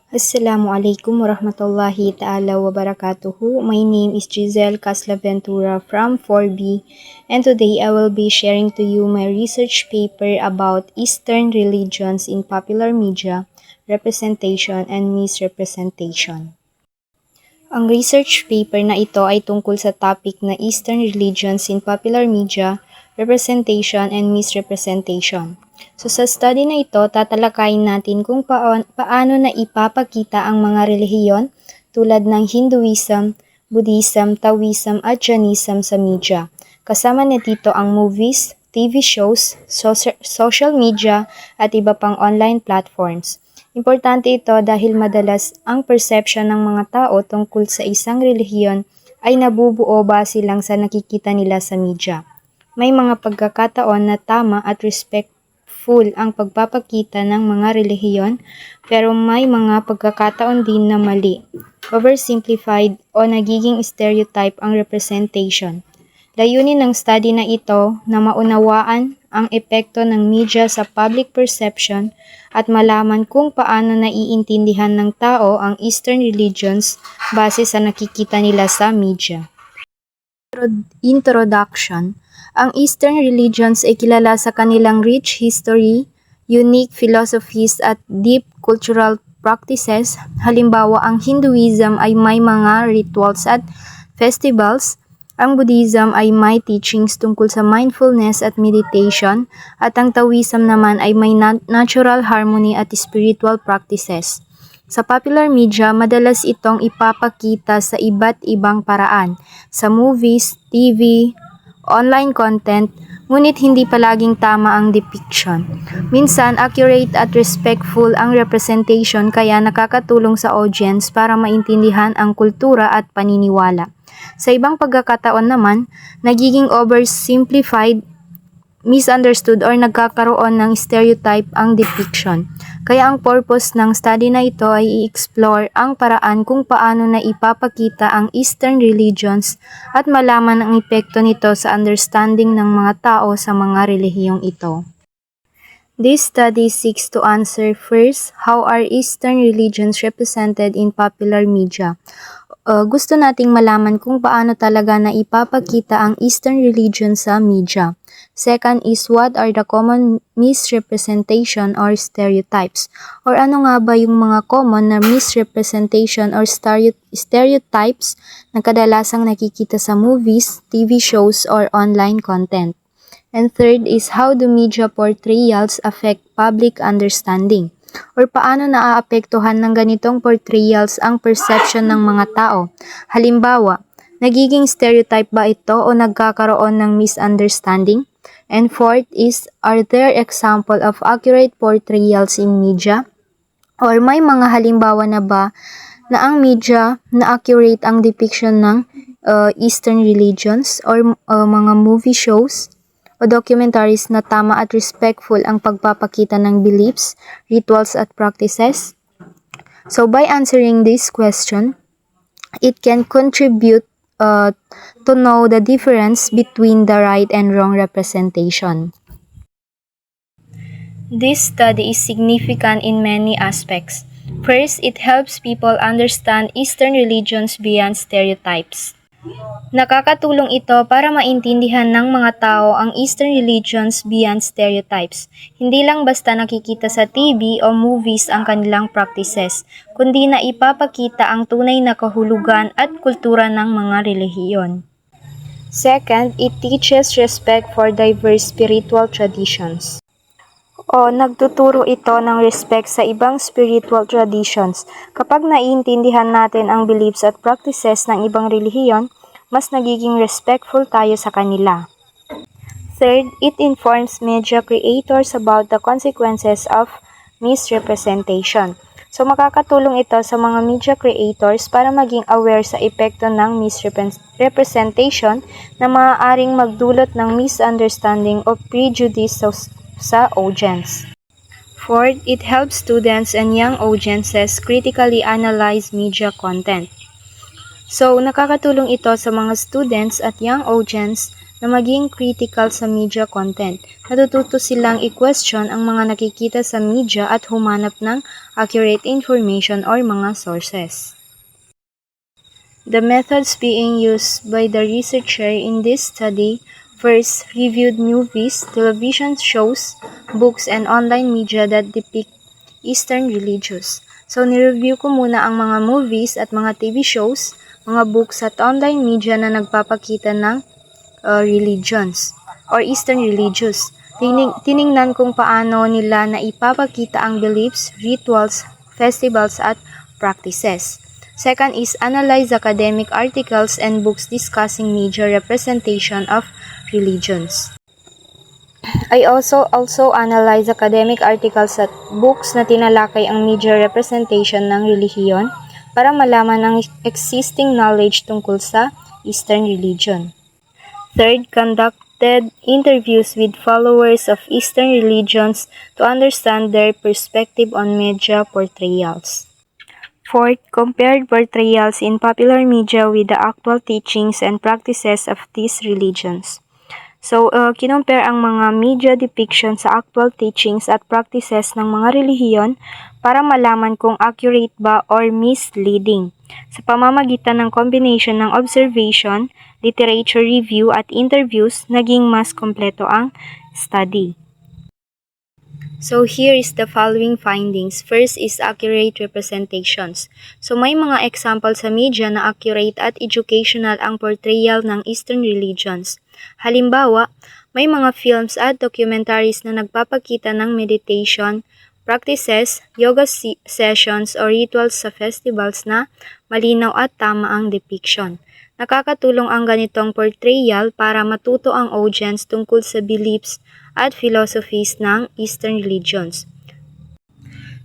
Assalamualaikum warahmatullahi ta'ala wabarakatuhu. My name is Giselle Caslaventura from 4B, and today I will be sharing to you my research paper about Eastern religions in popular media, representation and misrepresentation. Ang research paper na ito ay tungkol sa topic na Eastern religions in popular media, representation and misrepresentation. So sa study na ito, tatalakayin natin kung paano na ipapakita ang mga relihiyon tulad ng Hinduism, Buddhism, Taoism at Jainism sa media. Kasama na dito ang movies, TV shows, social media at iba pang online platforms. Importante ito dahil madalas ang perception ng mga tao tungkol sa isang relihiyon ay nabubuo base lang sa nakikita nila sa media. May mga pagkakataon na tama at respectful ang pagpapakita ng mga relihiyon, pero may mga pagkakataon din na mali, oversimplified o nagiging stereotype ang representation. Layunin ng study na ito na maunawaan ang epekto ng media sa public perception at malaman kung paano naiintindihan ng tao ang Eastern religions base sa nakikita nila sa media. Introduction. Ang Eastern religions ay kilala sa kanilang rich history, unique philosophies at deep cultural practices. Halimbawa, ang Hinduism ay may mga rituals at festivals. Ang Buddhism ay may teachings tungkol sa mindfulness at meditation, at ang Taoism naman ay may natural harmony at spiritual practices. Sa popular media, madalas itong ipapakita sa iba't ibang paraan, sa movies, TV, online content, ngunit hindi palaging tama ang depiction. Minsan, accurate at respectful ang representation kaya nakakatulong sa audience para maintindihan ang kultura at paniniwala. Sa ibang pagkakataon naman, nagiging oversimplified, misunderstood or nagkakaroon ng stereotype ang depiction. Kaya ang purpose ng study na ito ay i-explore ang paraan kung paano na ipapakita ang Eastern religions at malaman ang epekto nito sa understanding ng mga tao sa mga relihiyong ito. This study seeks to answer first, how are Eastern religions represented in popular media? Gusto nating malaman kung paano talaga na ipapakita ang Eastern religion sa media. Second is, what are the common misrepresentation or stereotypes? Or ano nga ba yung mga common na misrepresentation or stereotypes na kadalasang nakikita sa movies, TV shows, or online content? And third is, how do media portrayals affect public understanding? Or paano naaapektuhan ng ganitong portrayals ang perception ng mga tao? Halimbawa, nagiging stereotype ba ito o nagkakaroon ng misunderstanding? And fourth is, are there example of accurate portrayals in media? Or may mga halimbawa na ba na ang media na accurate ang depiction ng Eastern religions or mga movie shows o documentaries na tama at respectful ang pagpapakita ng beliefs, rituals at practices? So by answering this question, it can contribute to know the difference between the right and wrong representation. This study is significant in many aspects. First, it helps people understand Eastern religions beyond stereotypes. Nakakatulong ito para maintindihan ng mga tao ang Eastern religions beyond stereotypes. Hindi lang basta nakikita sa TV o movies ang kanilang practices, kundi na ipapakita ang tunay na kahulugan at kultura ng mga relihiyon. Second, it teaches respect for diverse spiritual traditions. Nagtuturo ito ng respect sa ibang spiritual traditions. Kapag naiintindihan natin ang beliefs at practices ng ibang relihiyon, mas nagiging respectful tayo sa kanila. Third, it informs media creators about the consequences of misrepresentation. So makakatulong ito sa mga media creators para maging aware sa epekto ng misrepresentation na maaaring magdulot ng misunderstanding o prejudice sa audience. Fourth, it helps students and young audiences critically analyze media content. So, nakakatulong ito sa mga students at young audience na maging critical sa media content. Natututo silang i-question ang mga nakikita sa media at humanap ng accurate information or mga sources. The methods being used by the researcher in this study: first, reviewed movies, television shows, books, and online media that depict Eastern religions. So, nireview ko muna ang mga movies at mga TV shows, mga books at online media na nagpapakita ng religions or Eastern religions. Tiningnan kung paano nila na ipapakita ang beliefs, rituals, festivals at practices. Second is analyze academic articles and books discussing major representation of religions. I also analyze academic articles at books na tinalakay ang major representation ng relihiyon para malaman ang existing knowledge tungkol sa Eastern religion. Third, conducted interviews with followers of Eastern religions to understand their perspective on media portrayals. Fourth, compared portrayals in popular media with the actual teachings and practices of these religions. So, kinompare ang mga media depiction sa actual teachings at practices ng mga relihiyon para malaman kung accurate ba or misleading. Sa pamamagitan ng combination ng observation, literature review at interviews, naging mas kompleto ang study. So here is the following findings. First is accurate representations. So may mga example sa media na accurate at educational ang portrayal ng Eastern religions. Halimbawa, may mga films at documentaries na nagpapakita ng meditation, practices, yoga sessions o rituals sa festivals na malinaw at tama ang depiction. Nakakatulong ang ganitong portrayal para matuto ang audience tungkol sa beliefs at philosophies ng Eastern religions.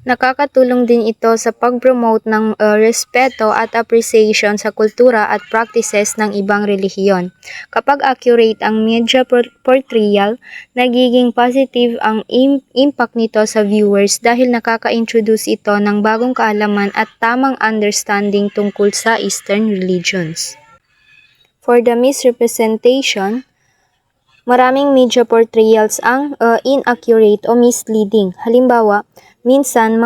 Nakakatulong din ito sa pag-promote ng respeto at appreciation sa kultura at practices ng ibang relihiyon. Kapag accurate ang media portrayal, nagiging positive ang impact nito sa viewers dahil nakaka-introduce ito ng bagong kaalaman at tamang understanding tungkol sa Eastern religions. For the misrepresentation, maraming media portrayals ang inaccurate o misleading. Halimbawa, minsan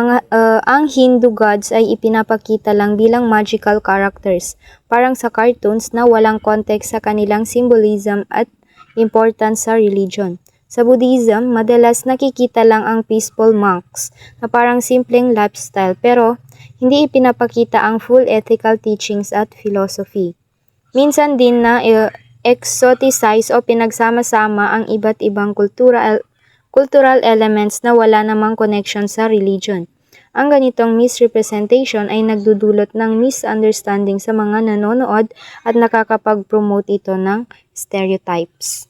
ang Hindu gods ay ipinapakita lang bilang magical characters, parang sa cartoons na walang context sa kanilang symbolism at importance sa religion. Sa Buddhism, madalas nakikita lang ang peaceful monks na parang simpleng lifestyle pero hindi ipinapakita ang full ethical teachings at philosophy. Minsan din na exoticize o pinagsama-sama ang iba't ibang cultural elements na wala namang connection sa religion. Ang ganitong misrepresentation ay nagdudulot ng misunderstanding sa mga nanonood at nakakapag-promote ito ng stereotypes.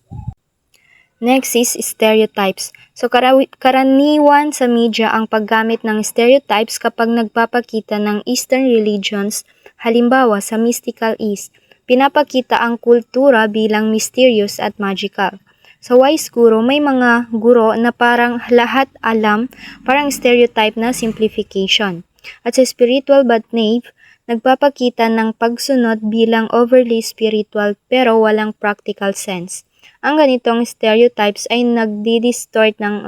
Next is stereotypes. So karaniwan sa media ang paggamit ng stereotypes kapag nagpapakita ng Eastern religions. Halimbawa sa Mystical East, pinapakita ang kultura bilang mysterious at magical. Sa wise guro, may mga guro na parang lahat alam, parang stereotype na simplification. At sa spiritual but naive, nagpapakita ng pagsunod bilang overly spiritual pero walang practical sense. Ang ganitong stereotypes ay nagdi-distort ng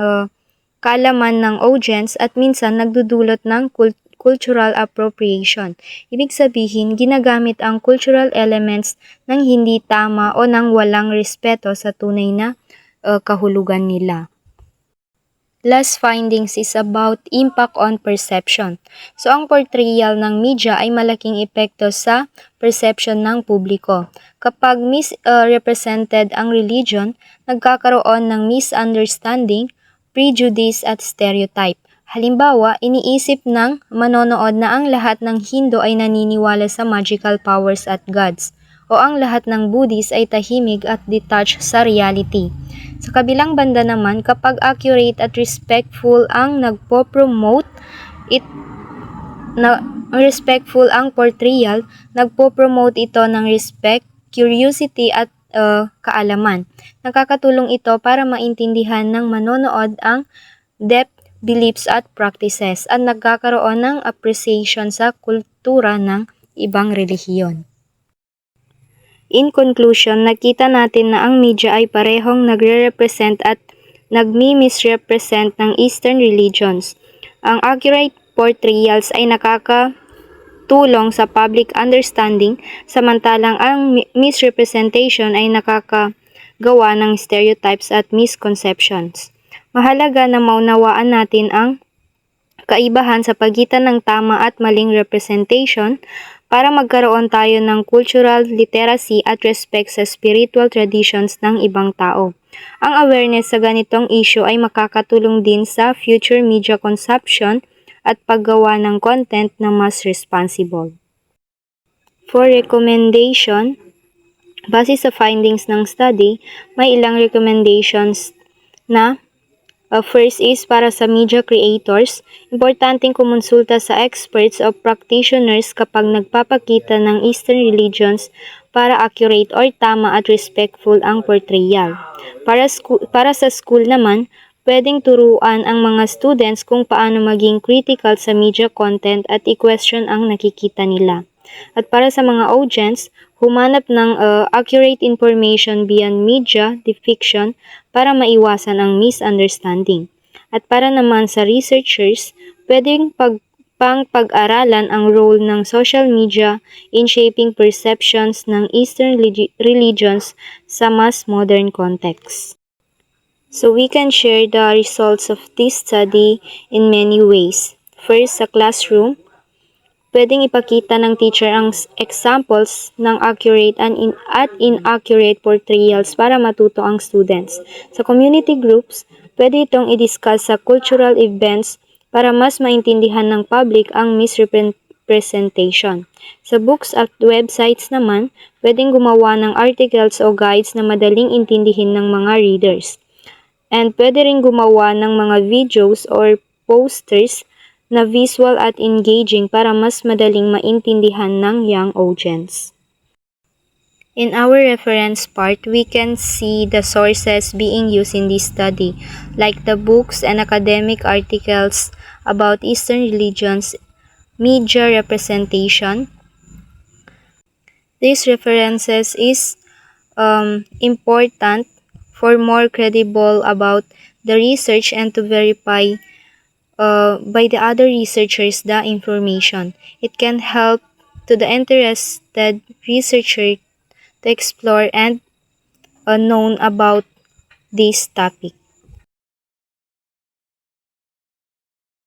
kaalaman ng audience at minsan nagdudulot ng cultural appropriation. Ibig sabihin, ginagamit ang cultural elements ng hindi tama o ng walang respeto sa tunay na kahulugan nila. Last findings is about impact on perception. So, ang portrayal ng media ay malaking epekto sa perception ng publiko. Kapag misrepresented ang religion, nagkakaroon ng misunderstanding, prejudice at stereotype. Halimbawa, iniisip ng manonood na ang lahat ng Hindu ay naniniwala sa magical powers at gods, o ang lahat ng Buddhist ay tahimik at detached sa reality. Sa kabilang banda naman, kapag accurate at respectful ang portrayal, nagpo-promote ito ng respect, curiosity at kaalaman. Nakakatulong ito para maintindihan ng manonood ang depth, beliefs at practices at nagkakaroon ng appreciation sa kultura ng ibang relihiyon. In conclusion, nakita natin na ang media ay parehong nagre-represent at nagmi-misrepresent ng Eastern religions. Ang accurate portrayals ay nakakatulong sa public understanding, samantalang ang misrepresentation ay nakakagawa ng stereotypes at misconceptions. Mahalaga na maunawaan natin ang kaibahan sa pagitan ng tama at maling representation para magkaroon tayo ng cultural literacy at respect sa spiritual traditions ng ibang tao. Ang awareness sa ganitong issue ay makakatulong din sa future media consumption at paggawa ng content na mas responsible. For recommendation, base sa findings ng study, may ilang recommendations na first is para sa media creators, importanteng kumonsulta sa experts o practitioners kapag nagpapakita ng Eastern religions para accurate or tama at respectful ang portrayal. Para sa school naman, pwedeng turuan ang mga students kung paano maging critical sa media content at i-question ang nakikita nila. At para sa mga audience, humanap ng accurate information beyond media depiction para maiwasan ang misunderstanding. At para naman sa researchers, pwedeng pag-aralan ang role ng social media in shaping perceptions ng Eastern religions sa mas modern context. So we can share the results of this study in many ways. First, sa classroom, pwedeng ipakita ng teacher ang examples ng accurate at inaccurate portrayals para matuto ang students. Sa community groups, pwede itong i-discuss sa cultural events para mas maintindihan ng public ang misrepresentation. Sa books at websites naman, pwedeng gumawa ng articles o guides na madaling intindihin ng mga readers. And pwede rin gumawa ng mga videos or posters na visual at engaging para mas madaling maintindihan ng young audience. In our reference part, we can see the sources being used in this study, like the books and academic articles about Eastern religions, media representation. These references is important for more credible about the research and to verify by the other researchers the information. It can help to the interested researcher to explore and known about this topic.